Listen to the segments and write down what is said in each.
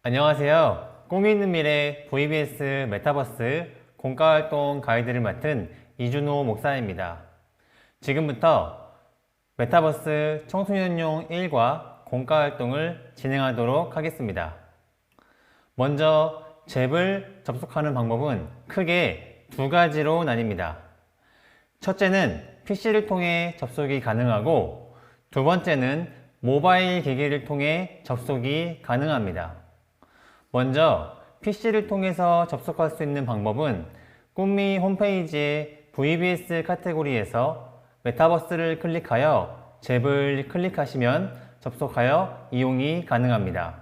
안녕하세요. 꿈이 있는 미래 VBS 메타버스 공과활동 가이드를 맡은 이준호 목사입니다. 지금부터 메타버스 청소년용 1과 공과활동을 진행하도록 하겠습니다. 먼저 잽을 접속하는 방법은 크게 두 가지로 나뉩니다. 첫째는 PC를 통해 접속이 가능하고 두 번째는 모바일 기기를 통해 접속이 가능합니다. 먼저 PC를 통해서 접속할 수 있는 방법은 꿈미 홈페이지의 VBS 카테고리에서 메타버스를 클릭하여 잽을 클릭하시면 접속하여 이용이 가능합니다.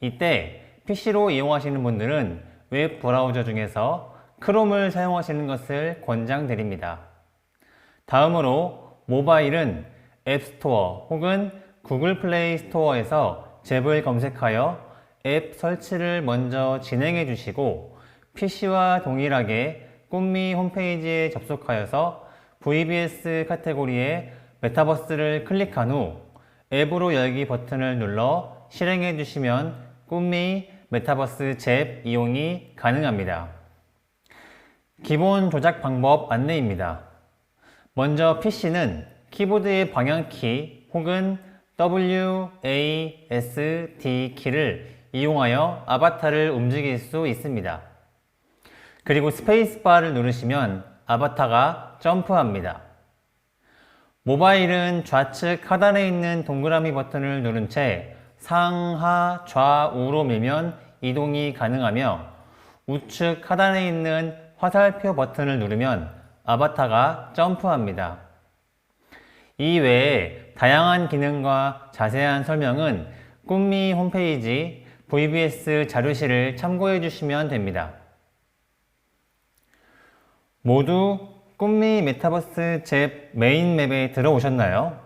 이때 PC로 이용하시는 분들은 웹 브라우저 중에서 크롬을 사용하시는 것을 권장드립니다. 다음으로 모바일은 앱스토어 혹은 구글 플레이 스토어에서 잽을 검색하여 앱 설치를 먼저 진행해 주시고 PC와 동일하게 꿈미 홈페이지에 접속하여서 VBS 카테고리에 메타버스를 클릭한 후 앱으로 열기 버튼을 눌러 실행해 주시면 꿈미 메타버스 잽 이용이 가능합니다. 기본 조작 방법 안내입니다. 먼저 PC는 키보드의 방향키 혹은 WASD 키를 이용하여 아바타를 움직일 수 있습니다. 그리고 스페이스바를 누르시면 아바타가 점프합니다. 모바일은 좌측 하단에 있는 동그라미 버튼을 누른 채 상하 좌우로 밀면 이동이 가능하며 우측 하단에 있는 화살표 버튼을 누르면 아바타가 점프합니다. 이 외에 다양한 기능과 자세한 설명은 꿈미 홈페이지 VBS 자료실을 참고해 주시면 됩니다. 모두 꿈미 메타버스 잽 메인 맵에 들어오셨나요?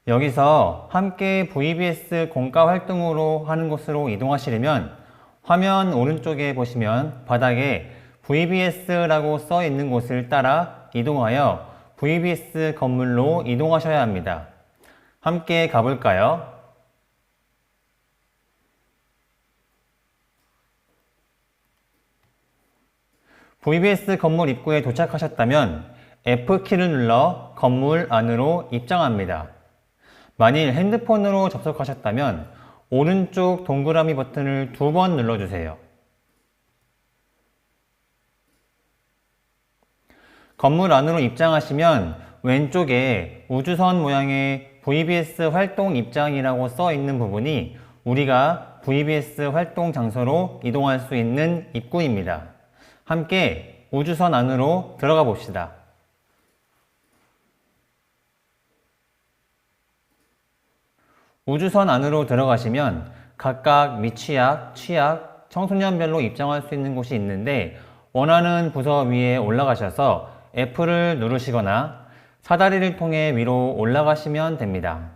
여기서 함께 VBS 공과 활동으로 하는 곳으로 이동하시려면 화면 오른쪽에 보시면 바닥에 VBS라고 써 있는 곳을 따라 이동하여 VBS 건물로 이동하셔야 합니다. 함께 가볼까요? VBS 건물 입구에 도착하셨다면 F키를 눌러 건물 안으로 입장합니다. 만일 핸드폰으로 접속하셨다면 오른쪽 동그라미 버튼을 2번 눌러주세요. 건물 안으로 입장하시면 왼쪽에 우주선 모양의 VBS 활동 입장이라고 써 있는 부분이 우리가 VBS 활동 장소로 이동할 수 있는 입구입니다. 함께 우주선 안으로 들어가 봅시다. 우주선 안으로 들어가시면 각각 미취학, 취학, 청소년별로 입장할 수 있는 곳이 있는데 원하는 부서 위에 올라가셔서 F를 누르시거나 사다리를 통해 위로 올라가시면 됩니다.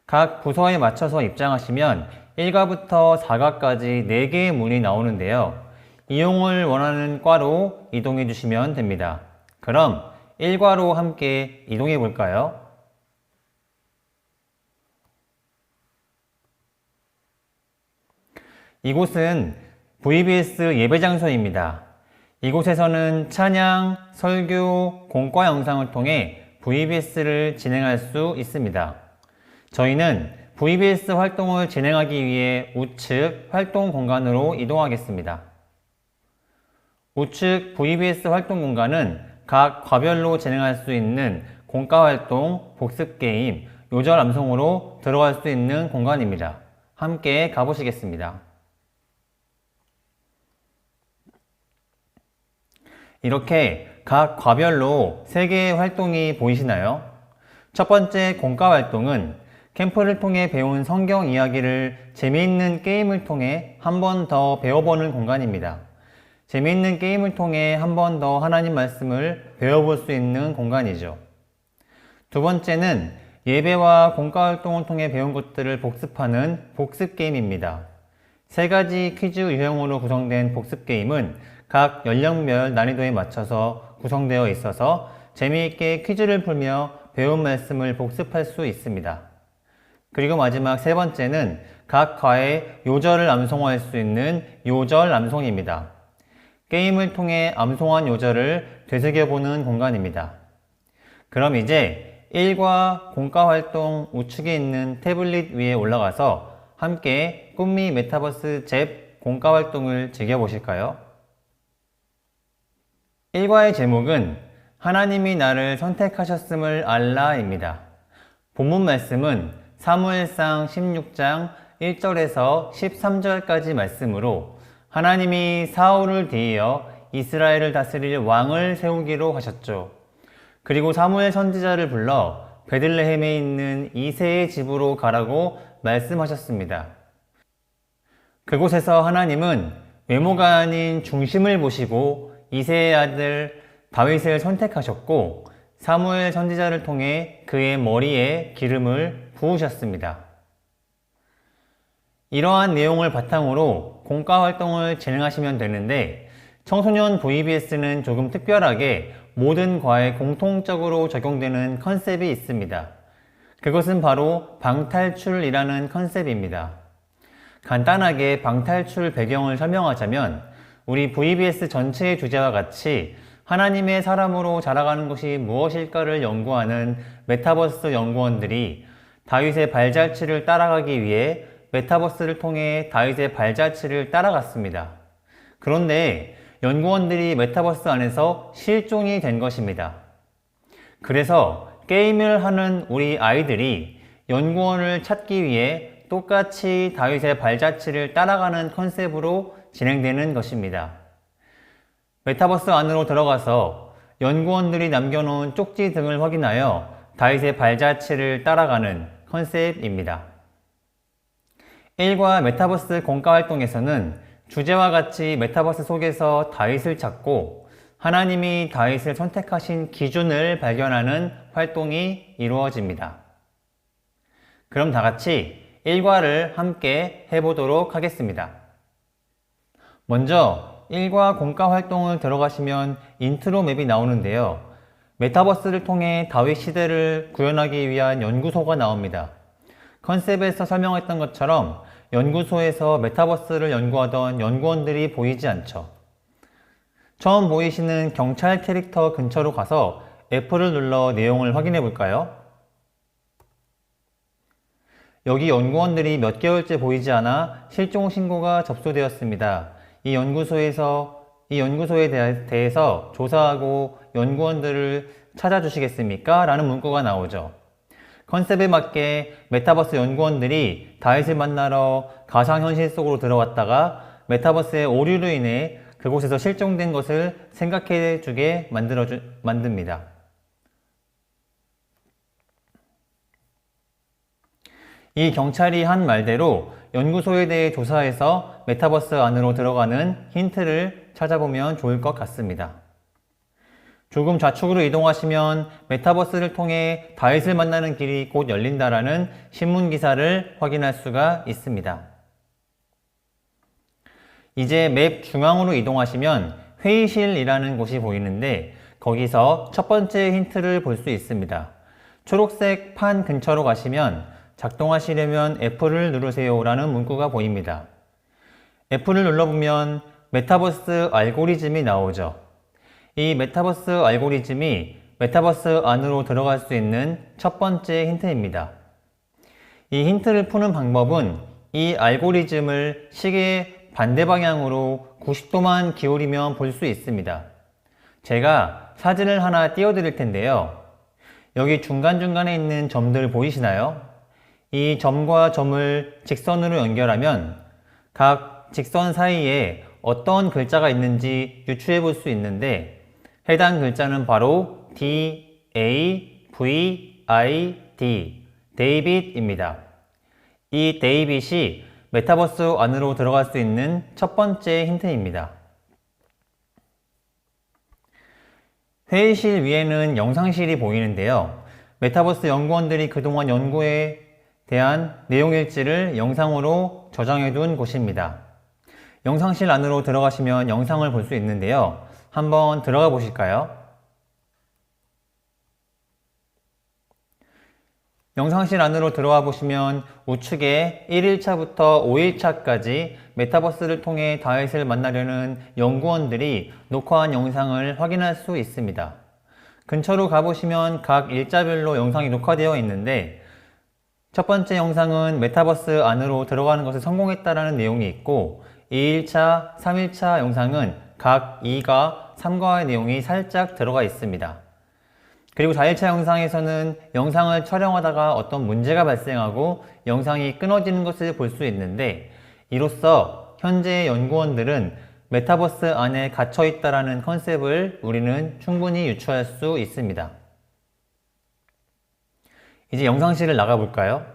각 부서에 맞춰서 입장하시면 1가부터 4가까지 4개의 문이 나오는데요. 이용을 원하는 과로 이동해 주시면 됩니다. 그럼 1과로 함께 이동해 볼까요? 이곳은 VBS 예배 장소입니다. 이곳에서는 찬양, 설교, 공과 영상을 통해 VBS를 진행할 수 있습니다. 저희는 VBS 활동을 진행하기 위해 우측 활동 공간으로 이동하겠습니다. 우측 VBS 활동 공간은 각 과별로 진행할 수 있는 공과 활동, 복습 게임, 요절 암송으로 들어갈 수 있는 공간입니다. 함께 가보시겠습니다. 이렇게 각 과별로 3개의 활동이 보이시나요? 첫 번째 공과 활동은 캠프를 통해 배운 성경 이야기를 재미있는 게임을 통해 한 번 더 배워보는 공간입니다. 재미있는 게임을 통해 한 번 더 하나님 말씀을 배워볼 수 있는 공간이죠. 두 번째는 예배와 공과 활동을 통해 배운 것들을 복습하는 복습 게임입니다. 3가지 퀴즈 유형으로 구성된 복습 게임은 각 연령별 난이도에 맞춰서 구성되어 있어서 재미있게 퀴즈를 풀며 배운 말씀을 복습할 수 있습니다. 그리고 마지막 세 번째는 각 과의 요절을 암송할 수 있는 요절 암송입니다. 게임을 통해 암송한 요절을 되새겨보는 공간입니다. 그럼 이제 1과 공과활동 우측에 있는 태블릿 위에 올라가서 함께 꿈미 메타버스 잽 공과활동을 즐겨보실까요? 1과의 제목은 하나님이 나를 선택하셨음을 알라입니다. 본문 말씀은 사무엘상 16장 1절에서 13절까지 말씀으로 하나님이 사울을 뒤이어 이스라엘을 다스릴 왕을 세우기로 하셨죠. 그리고 사무엘 선지자를 불러 베들레헴에 있는 이새의 집으로 가라고 말씀하셨습니다. 그곳에서 하나님은 외모가 아닌 중심을 보시고 이새의 아들 다윗을 선택하셨고 사무엘 선지자를 통해 그의 머리에 기름을 부으셨습니다. 이러한 내용을 바탕으로 공과 활동을 진행하시면 되는데 청소년 VBS는 조금 특별하게 모든 과에 공통적으로 적용되는 컨셉이 있습니다. 그것은 바로 방탈출이라는 컨셉입니다. 간단하게 방탈출 배경을 설명하자면 우리 VBS 전체의 주제와 같이 하나님의 사람으로 자라가는 것이 무엇일까를 연구하는 메타버스 연구원들이 다윗의 발자취를 따라가기 위해 메타버스를 통해 다윗의 발자취를 따라갔습니다. 그런데 연구원들이 메타버스 안에서 실종이 된 것입니다. 그래서 게임을 하는 우리 아이들이 연구원을 찾기 위해 똑같이 다윗의 발자취를 따라가는 컨셉으로 진행되는 것입니다. 메타버스 안으로 들어가서 연구원들이 남겨놓은 쪽지 등을 확인하여 다윗의 발자취를 따라가는 컨셉입니다. 1과 메타버스 공과활동에서는 주제와 같이 메타버스 속에서 다윗을 찾고 하나님이 다윗을 선택하신 기준을 발견하는 활동이 이루어집니다. 그럼 다같이 1과를 함께 해보도록 하겠습니다. 먼저 1과 공과활동을 들어가시면 인트로 맵이 나오는데요. 메타버스를 통해 다윗 시대를 구현하기 위한 연구소가 나옵니다. 컨셉에서 설명했던 것처럼 연구소에서 메타버스를 연구하던 연구원들이 보이지 않죠. 처음 보이시는 경찰 캐릭터 근처로 가서 F를 눌러 내용을 확인해 볼까요? 여기 연구원들이 몇 개월째 보이지 않아 실종 신고가 접수되었습니다. 이 연구소에 대해서 조사하고 연구원들을 찾아주시겠습니까? 라는 문구가 나오죠. 컨셉에 맞게 메타버스 연구원들이 다윗을 만나러 가상현실 속으로 들어갔다가 메타버스의 오류로 인해 그곳에서 실종된 것을 생각해 주게 만듭니다. 이 경찰이 한 말대로 연구소에 대해 조사해서 메타버스 안으로 들어가는 힌트를 찾아보면 좋을 것 같습니다. 조금 좌측으로 이동하시면 메타버스를 통해 다윗을 만나는 길이 곧 열린다라는 신문 기사를 확인할 수가 있습니다. 이제 맵 중앙으로 이동하시면 회의실이라는 곳이 보이는데 거기서 첫 번째 힌트를 볼 수 있습니다. 초록색 판 근처로 가시면 작동하시려면 F를 누르세요 라는 문구가 보입니다. F를 눌러보면 메타버스 알고리즘이 나오죠. 이 메타버스 알고리즘이 메타버스 안으로 들어갈 수 있는 첫 번째 힌트입니다. 이 힌트를 푸는 방법은 이 알고리즘을 시계의 반대 방향으로 90도만 기울이면 볼 수 있습니다. 제가 사진을 하나 띄워드릴 텐데요. 여기 중간중간에 있는 점들 보이시나요? 이 점과 점을 직선으로 연결하면 각 직선 사이에 어떤 글자가 있는지 유추해 볼 수 있는데 해당 글자는 바로 D-A-V-I-D, 데이빗입니다. 이 데이빗이 메타버스 안으로 들어갈 수 있는 첫 번째 힌트입니다. 회의실 위에는 영상실이 보이는데요. 메타버스 연구원들이 그동안 연구에 대한 내용일지를 영상으로 저장해둔 곳입니다. 영상실 안으로 들어가시면 영상을 볼 수 있는데요. 한번 들어가 보실까요? 영상실 안으로 들어와 보시면 우측에 1일차부터 5일차까지 메타버스를 통해 다윗을 만나려는 연구원들이 녹화한 영상을 확인할 수 있습니다. 근처로 가보시면 각 일자별로 영상이 녹화되어 있는데 첫 번째 영상은 메타버스 안으로 들어가는 것에 성공했다는 내용이 있고 2일차, 3일차 영상은 각 2과 3과의 내용이 살짝 들어가 있습니다. 그리고 4일차 영상에서는 영상을 촬영하다가 어떤 문제가 발생하고 영상이 끊어지는 것을 볼 수 있는데 이로써 현재 연구원들은 메타버스 안에 갇혀 있다는 컨셉을 우리는 충분히 유추할 수 있습니다. 이제 영상실을 나가볼까요?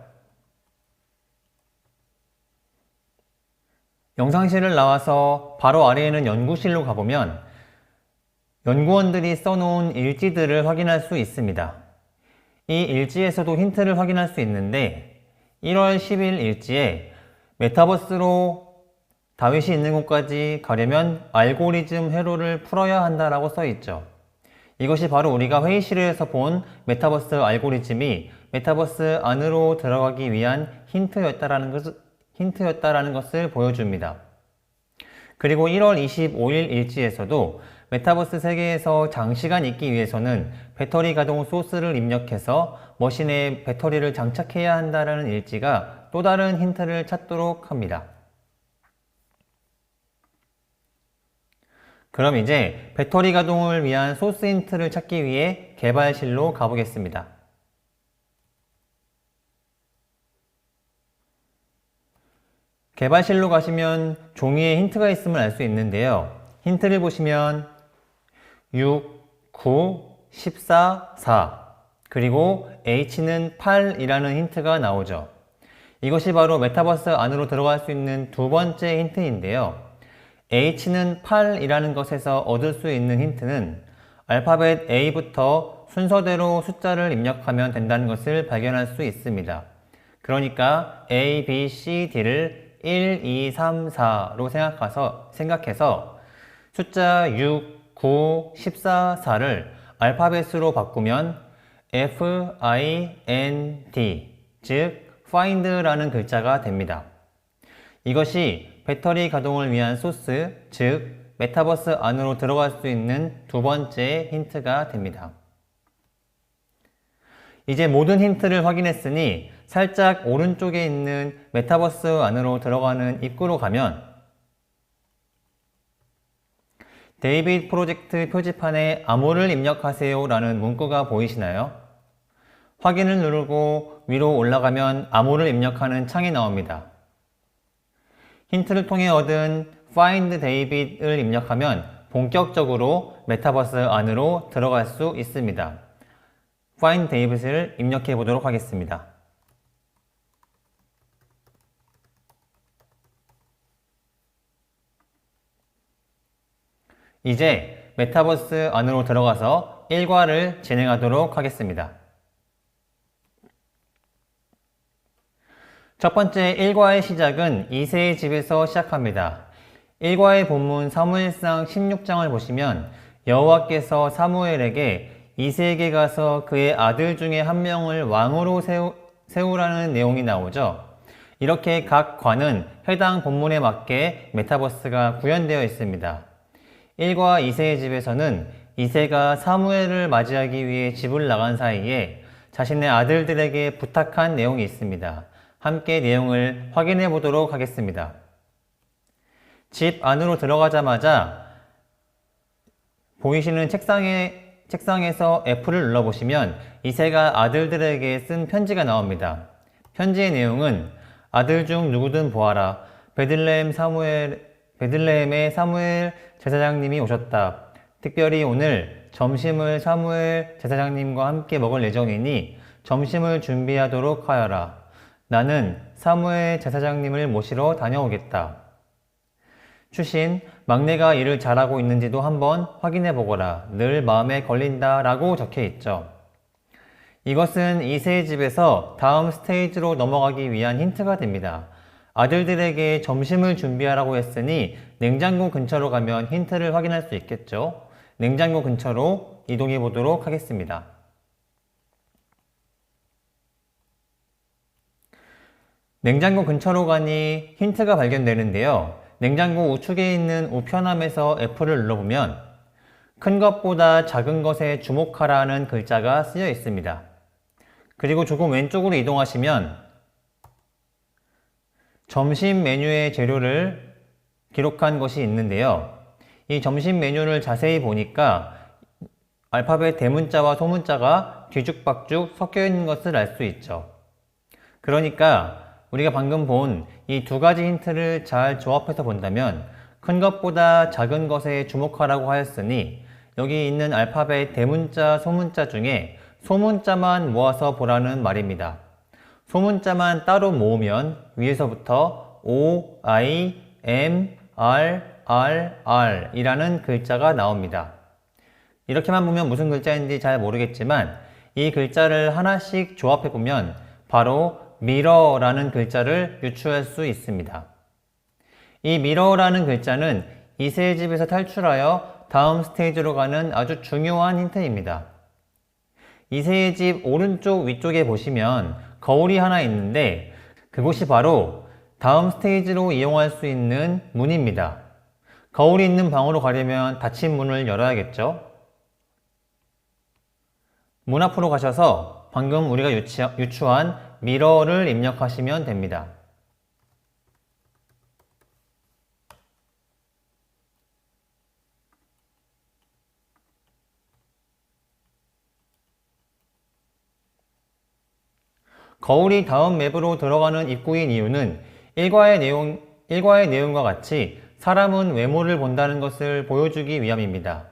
영상실을 나와서 바로 아래에 있는 연구실로 가보면 연구원들이 써놓은 일지들을 확인할 수 있습니다. 이 일지에서도 힌트를 확인할 수 있는데 1월 10일 일지에 메타버스로 다윗이 있는 곳까지 가려면 알고리즘 회로를 풀어야 한다라고 써 있죠. 이것이 바로 우리가 회의실에서 본 메타버스 알고리즘이 메타버스 안으로 들어가기 위한 힌트였다라는 것을 보여줍니다. 그리고 1월 25일 일지에서도 메타버스 세계에서 장시간 있기 위해서는 배터리 가동 소스를 입력해서 머신에 배터리를 장착해야 한다는 일지가 또 다른 힌트를 찾도록 합니다. 그럼 이제 배터리 가동을 위한 소스 힌트를 찾기 위해 개발실로 가보겠습니다. 개발실로 가시면 종이에 힌트가 있음을 알 수 있는데요. 힌트를 보시면 6, 9, 14, 4 그리고 H는 8이라는 힌트가 나오죠. 이것이 바로 메타버스 안으로 들어갈 수 있는 두 번째 힌트인데요. H는 8이라는 것에서 얻을 수 있는 힌트는 알파벳 A부터 순서대로 숫자를 입력하면 된다는 것을 발견할 수 있습니다. 그러니까 A, B, C, D를 1, 2, 3, 4로 생각해서 숫자 6, 9, 14, 4를 알파벳으로 바꾸면 F, I, N, D, 즉 find라는 글자가 됩니다. 이것이 배터리 가동을 위한 소스, 즉 메타버스 안으로 들어갈 수 있는 두 번째 힌트가 됩니다. 이제 모든 힌트를 확인했으니 살짝 오른쪽에 있는 메타버스 안으로 들어가는 입구로 가면 데이빗 프로젝트 표지판에 암호를 입력하세요 라는 문구가 보이시나요? 확인을 누르고 위로 올라가면 암호를 입력하는 창이 나옵니다. 힌트를 통해 얻은 Find David을 입력하면 본격적으로 메타버스 안으로 들어갈 수 있습니다. Find David을 입력해 보도록 하겠습니다. 이제 메타버스 안으로 들어가서 일과를 진행하도록 하겠습니다. 첫 번째 일과의 시작은 이새의 집에서 시작합니다. 일과의 본문 사무엘상 16장을 보시면 여호와께서 사무엘에게 이새에게 가서 그의 아들 중에 한 명을 왕으로 세우라는 내용이 나오죠. 이렇게 각 관은 해당 본문에 맞게 메타버스가 구현되어 있습니다. 1과 이새의 집에서는 이새가 사무엘을 맞이하기 위해 집을 나간 사이에 자신의 아들들에게 부탁한 내용이 있습니다. 함께 내용을 확인해 보도록 하겠습니다. 집 안으로 들어가자마자 보이시는 책상에서 F를 눌러보시면 이새가 아들들에게 쓴 편지가 나옵니다. 편지의 내용은 아들 중 누구든 보아라. 베들레헴의 사무엘 제사장님이 오셨다. 특별히 오늘 점심을 사무엘 제사장님과 함께 먹을 예정이니 점심을 준비하도록 하여라. 나는 사무엘 제사장님을 모시러 다녀오겠다. 추신, 막내가 일을 잘하고 있는지도 한번 확인해 보거라. 늘 마음에 걸린다 라고 적혀 있죠. 이것은 이새의 집에서 다음 스테이지로 넘어가기 위한 힌트가 됩니다. 아들들에게 점심을 준비하라고 했으니 냉장고 근처로 가면 힌트를 확인할 수 있겠죠. 냉장고 근처로 이동해 보도록 하겠습니다. 냉장고 근처로 가니 힌트가 발견되는데요. 냉장고 우측에 있는 우편함에서 F를 눌러보면 큰 것보다 작은 것에 주목하라는 글자가 쓰여 있습니다. 그리고 조금 왼쪽으로 이동하시면 점심 메뉴의 재료를 기록한 것이 있는데요. 이 점심 메뉴를 자세히 보니까 알파벳 대문자와 소문자가 뒤죽박죽 섞여 있는 것을 알 수 있죠. 그러니까 우리가 방금 본 이 두 가지 힌트를 잘 조합해서 본다면 큰 것보다 작은 것에 주목하라고 하였으니 여기 있는 알파벳 대문자, 소문자 중에 소문자만 모아서 보라는 말입니다. 소문자만 따로 모으면 위에서부터 O, I, M, R, R, R 이라는 글자가 나옵니다. 이렇게만 보면 무슨 글자인지 잘 모르겠지만 이 글자를 하나씩 조합해보면 바로 mirror라는 글자를 유추할 수 있습니다. 이 mirror라는 글자는 이세의 집에서 탈출하여 다음 스테이지로 가는 아주 중요한 힌트입니다. 이세의 집 오른쪽 위쪽에 보시면 거울이 하나 있는데 그곳이 바로 다음 스테이지로 이용할 수 있는 문입니다. 거울이 있는 방으로 가려면 닫힌 문을 열어야겠죠? 문 앞으로 가셔서 방금 우리가 유추한 미러를 입력하시면 됩니다. 거울이 다음 맵으로 들어가는 입구인 이유는 일과의 내용과 같이 사람은 외모를 본다는 것을 보여주기 위함입니다.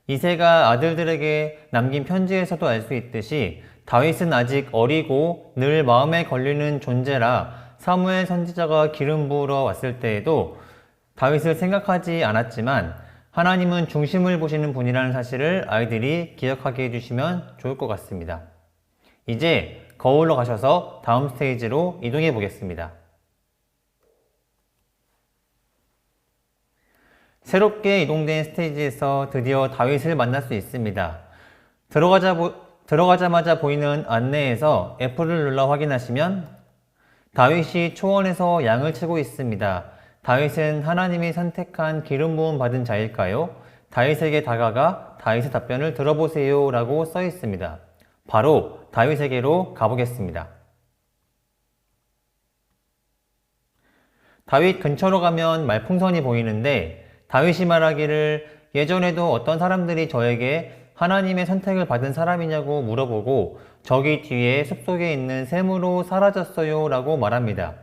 이새가 아들들에게 남긴 편지에서도 알 수 있듯이 다윗은 아직 어리고 늘 마음에 걸리는 존재라 사무엘 선지자가 기름 부으러 왔을 때에도 다윗을 생각하지 않았지만 하나님은 중심을 보시는 분이라는 사실을 아이들이 기억하게 해주시면 좋을 것 같습니다. 이제 거울로 가셔서 다음 스테이지로 이동해 보겠습니다. 새롭게 이동된 스테이지에서 드디어 다윗을 만날 수 있습니다. 들어가자마자 보이는 안내에서 F를 눌러 확인하시면 다윗이 초원에서 양을 치고 있습니다. 다윗은 하나님이 선택한 기름 부음 받은 자일까요? 다윗에게 다가가 다윗의 답변을 들어보세요 라고 써 있습니다. 바로 다윗에게로 가보겠습니다. 다윗 근처로 가면 말풍선이 보이는데 다윗이 말하기를 예전에도 어떤 사람들이 저에게 하나님의 선택을 받은 사람이냐고 물어보고 저기 뒤에 숲속에 있는 샘으로 사라졌어요 라고 말합니다.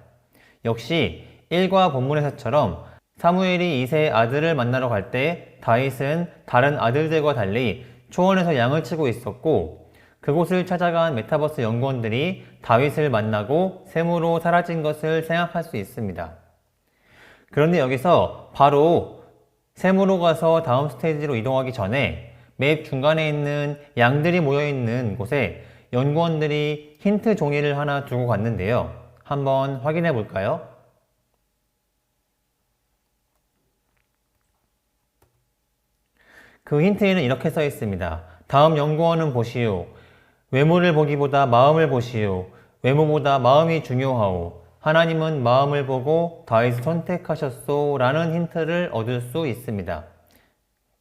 역시 1과 본문에서처럼 사무엘이 이새의 아들을 만나러 갈 때 다윗은 다른 아들들과 달리 초원에서 양을 치고 있었고 그곳을 찾아간 메타버스 연구원들이 다윗을 만나고 샘으로 사라진 것을 생각할 수 있습니다. 그런데 여기서 바로 샘으로 가서 다음 스테이지로 이동하기 전에 맵 중간에 있는 양들이 모여있는 곳에 연구원들이 힌트 종이를 하나 두고 갔는데요. 한번 확인해 볼까요? 그 힌트에는 이렇게 써 있습니다. 다음 연구원은 보시오. 외모를 보기보다 마음을 보시오. 외모보다 마음이 중요하오. 하나님은 마음을 보고 다윗을 선택하셨소 라는 힌트를 얻을 수 있습니다.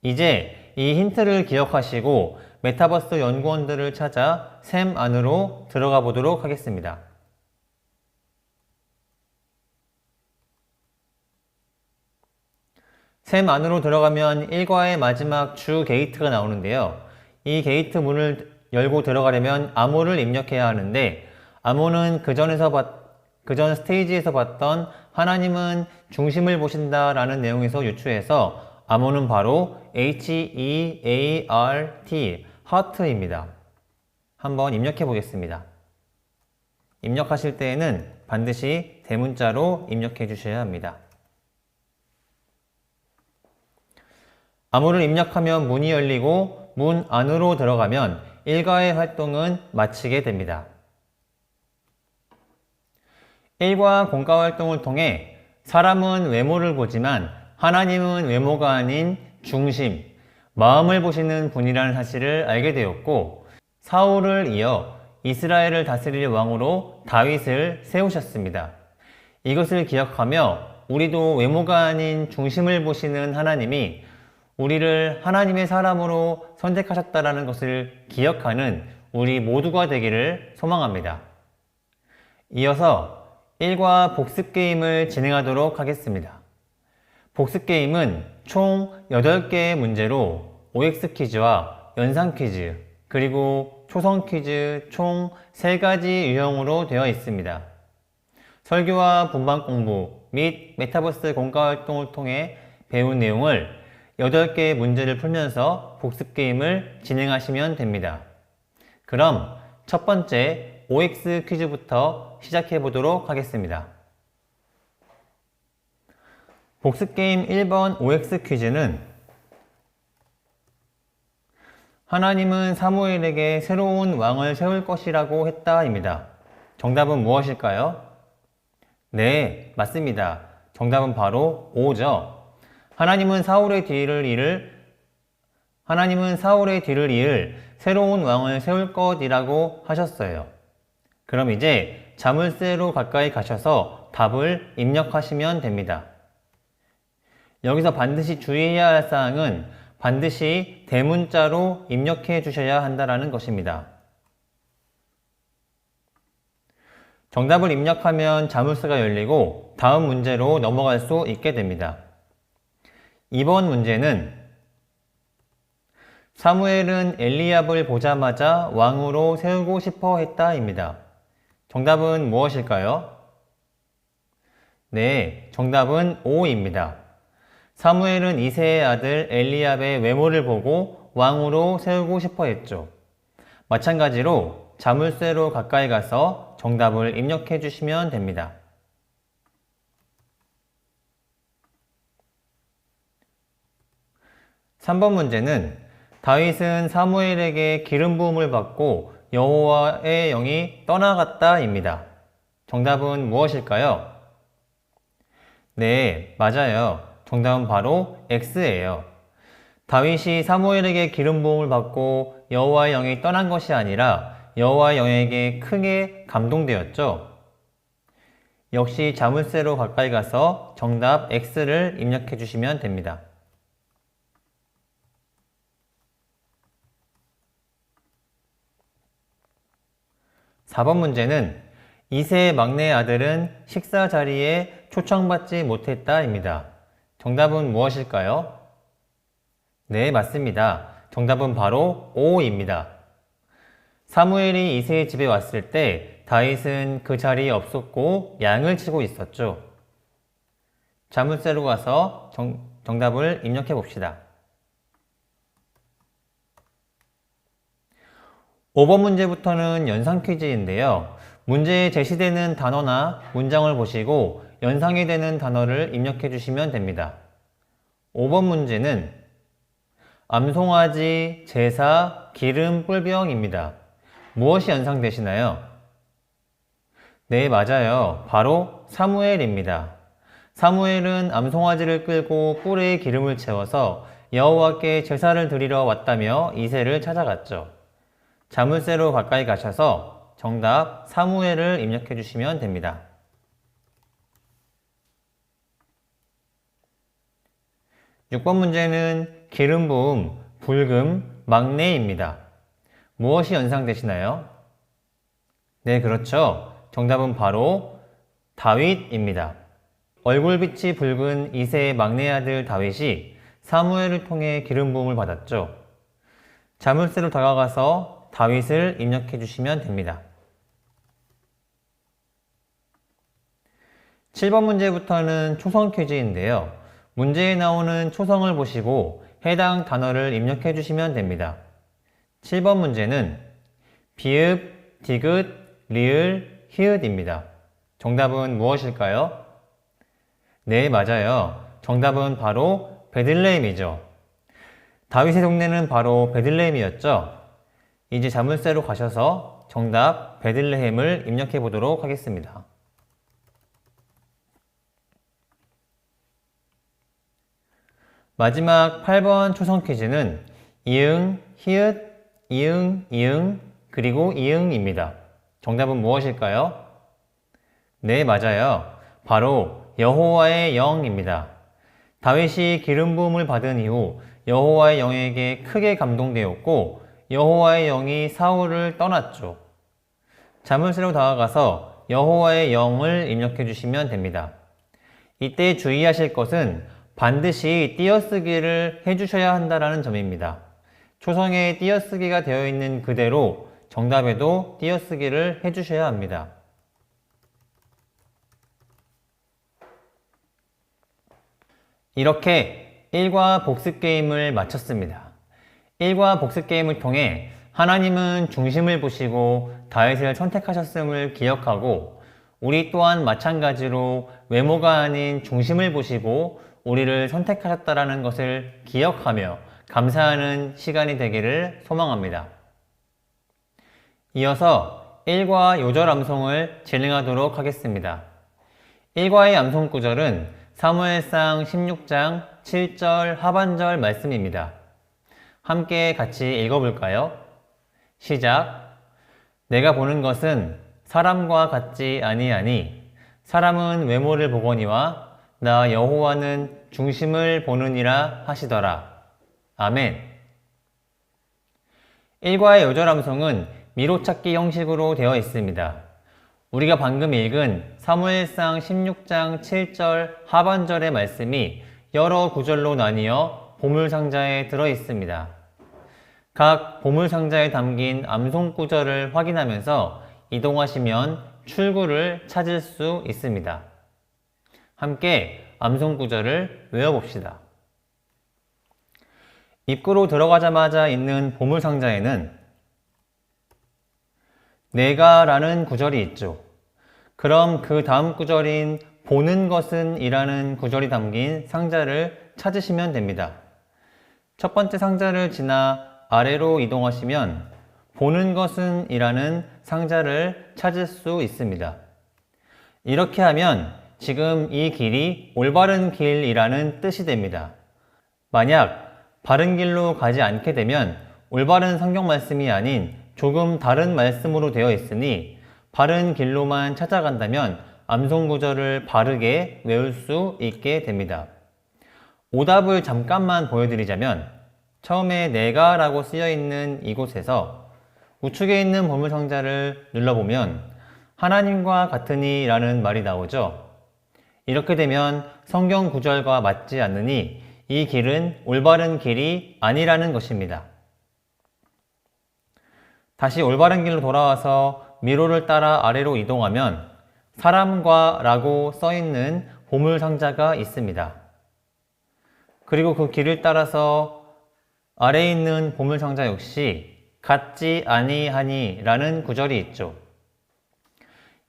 이제 이 힌트를 기억하시고 메타버스 연구원들을 찾아 샘 안으로 들어가 보도록 하겠습니다. 샘 안으로 들어가면 1과의 마지막 주 게이트가 나오는데요. 이 게이트 문을 열고 들어가려면 암호를 입력해야 하는데 암호는 그 전 스테이지에서 봤던 하나님은 중심을 보신다 라는 내용에서 유추해서 암호는 바로 HEART, 하트입니다. 한번 입력해 보겠습니다. 입력하실 때에는 반드시 대문자로 입력해 주셔야 합니다. 암호를 입력하면 문이 열리고 문 안으로 들어가면 일과의 활동은 마치게 됩니다. 1과 공과 활동을 통해 사람은 외모를 보지만 하나님은 외모가 아닌 중심, 마음을 보시는 분이라는 사실을 알게 되었고 사울을 이어 이스라엘을 다스릴 왕으로 다윗을 세우셨습니다. 이것을 기억하며 우리도 외모가 아닌 중심을 보시는 하나님이 우리를 하나님의 사람으로 선택하셨다는 것을 기억하는 우리 모두가 되기를 소망합니다. 이어서 1과 복습 게임을 진행하도록 하겠습니다. 복습 게임은 총 8개의 문제로 OX 퀴즈와 연상 퀴즈, 그리고 초성 퀴즈 총 3가지 유형으로 되어 있습니다. 설교와 분반 공부 및 메타버스 공과 활동을 통해 배운 내용을 8개의 문제를 풀면서 복습 게임을 진행하시면 됩니다. 그럼 첫 번째 OX 퀴즈부터 시작해 보도록 하겠습니다. 복습 게임 1번 OX 퀴즈는 하나님은 사무엘에게 새로운 왕을 세울 것이라고 했다입니다. 정답은 무엇일까요? 네, 맞습니다. 정답은 바로 5죠. 하나님은 사울의 뒤를 이을 새로운 왕을 세울 것이라고 하셨어요. 그럼 이제 자물쇠로 가까이 가셔서 답을 입력하시면 됩니다. 여기서 반드시 주의해야 할 사항은 반드시 대문자로 입력해 주셔야 한다는 것입니다. 정답을 입력하면 자물쇠가 열리고 다음 문제로 넘어갈 수 있게 됩니다. 이번 문제는 사무엘은 엘리압을 보자마자 왕으로 세우고 싶어 했다입니다. 정답은 무엇일까요? 네, 정답은 5입니다. 사무엘은 이새의 아들 엘리압의 외모를 보고 왕으로 세우고 싶어 했죠. 마찬가지로 자물쇠로 가까이 가서 정답을 입력해 주시면 됩니다. (3번) 문제는 다윗은 사무엘에게 기름 부음을 받고 여호와의 영이 떠나갔다입니다. 정답은 무엇일까요? 네, 맞아요. 정답은 바로 X예요. 다윗이 사무엘에게 기름 부음을 받고 여호와의 영이 떠난 것이 아니라 여호와의 영에게 크게 감동되었죠. 역시 자물쇠로 가까이 가서 정답 X를 입력해 주시면 됩니다. (4번) 문제는 이새의 막내 아들은 식사 자리에 초청받지 못했다입니다. 정답은 무엇일까요? 네, 맞습니다. 정답은 바로 5입니다. 사무엘이 이새의 집에 왔을 때 다윗은 그 자리에 없었고 양을 치고 있었죠. 자물쇠로 가서 정답을 입력해 봅시다. 5번 문제부터는 연상 퀴즈인데요. 문제에 제시되는 단어나 문장을 보시고 연상이 되는 단어를 입력해 주시면 됩니다. 5번 문제는 암송아지, 제사, 기름, 뿔병입니다. 무엇이 연상되시나요? 네, 맞아요. 바로 사무엘입니다. 사무엘은 암송아지를 끌고 뿔에 기름을 채워서 여호와께 제사를 드리러 왔다며 이새를 찾아갔죠. 자물쇠로 가까이 가셔서 정답 사무엘을 입력해 주시면 됩니다. 6번 문제는 기름 부음, 불금, 막내입니다. 무엇이 연상되시나요? 네, 그렇죠. 정답은 바로 다윗입니다. 얼굴빛이 붉은 이새의 막내 아들 다윗이 사무엘을 통해 기름 부음을 받았죠. 자물쇠로 다가가서 다윗을 입력해 주시면 됩니다. 7번 문제부터는 초성 퀴즈인데요. 문제에 나오는 초성을 보시고 해당 단어를 입력해 주시면 됩니다. 7번 문제는 비읍, 디귿, 리을, 히읗입니다. 정답은 무엇일까요? 네, 맞아요. 정답은 바로 베들레헴이죠. 다윗의 동네는 바로 베들레헴이었죠. 이제 자물쇠로 가셔서 정답 베들레헴을 입력해 보도록 하겠습니다. 마지막 8번 초성 퀴즈는 이응, 히읗, 이응, 이응, 그리고 이응입니다. 정답은 무엇일까요? 네, 맞아요. 바로 여호와의 영입니다. 다윗이 기름 부음을 받은 이후 여호와의 영에게 크게 감동되었고 여호와의 영이 사울을 떠났죠. 자물쇠로 다가가서 여호와의 영을 입력해 주시면 됩니다. 이때 주의하실 것은 반드시 띄어쓰기를 해주셔야 한다는 점입니다. 초성에 띄어쓰기가 되어 있는 그대로 정답에도 띄어쓰기를 해주셔야 합니다. 이렇게 1과 복습 게임을 마쳤습니다. 1과 복습 게임을 통해 하나님은 중심을 보시고 다윗을 선택하셨음을 기억하고 우리 또한 마찬가지로 외모가 아닌 중심을 보시고 우리를 선택하셨다는 것을 기억하며 감사하는 시간이 되기를 소망합니다. 이어서 1과 요절 암송을 진행하도록 하겠습니다. 1과의 암송 구절은 사무엘상 16장 7절 하반절 말씀입니다. 함께 같이 읽어볼까요? 시작. 내가 보는 것은 사람과 같지 아니하니 사람은 외모를 보거니와 나 여호와는 중심을 보느니라 하시더라. 아멘. 1과의 요절 암송은 미로찾기 형식으로 되어 있습니다. 우리가 방금 읽은 사무엘상 16장 7절 하반절의 말씀이 여러 구절로 나뉘어 보물상자에 들어 있습니다. 각 보물상자에 담긴 암송 구절을 확인하면서 이동하시면 출구를 찾을 수 있습니다. 함께 암송 구절을 외워봅시다. 입구로 들어가자마자 있는 보물상자에는 내가 라는 구절이 있죠. 그럼 그 다음 구절인 보는 것은 이라는 구절이 담긴 상자를 찾으시면 됩니다. 첫 번째 상자를 지나 아래로 이동하시면 보는 것은 이라는 상자를 찾을 수 있습니다. 이렇게 하면 지금 이 길이 올바른 길이라는 뜻이 됩니다. 만약 바른 길로 가지 않게 되면 올바른 성경 말씀이 아닌 조금 다른 말씀으로 되어 있으니 바른 길로만 찾아간다면 암송 구절을 바르게 외울 수 있게 됩니다. 오답을 잠깐만 보여드리자면 처음에 내가 라고 쓰여 있는 이곳에서 우측에 있는 보물상자를 눌러보면 하나님과 같으니 라는 말이 나오죠. 이렇게 되면 성경 구절과 맞지 않으니 이 길은 올바른 길이 아니라는 것입니다. 다시 올바른 길로 돌아와서 미로를 따라 아래로 이동하면 사람과 라고 써있는 보물상자가 있습니다. 그리고 그 길을 따라서 아래에 있는 보물상자 역시 같지 아니하니 라는 구절이 있죠.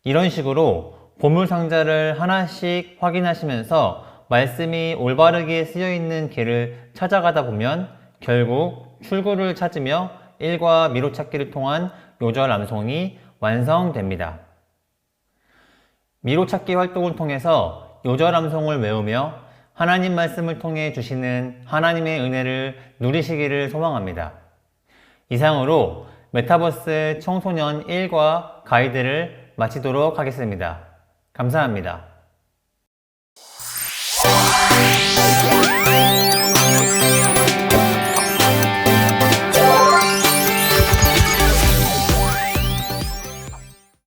이런 식으로 보물상자를 하나씩 확인하시면서 말씀이 올바르게 쓰여있는 길을 찾아가다 보면 결국 출구를 찾으며 1과 미로찾기를 통한 요절 암송이 완성됩니다. 미로찾기 활동을 통해서 요절 암송을 외우며 하나님 말씀을 통해 주시는 하나님의 은혜를 누리시기를 소망합니다. 이상으로 메타버스 청소년 1과 가이드를 마치도록 하겠습니다. 감사합니다.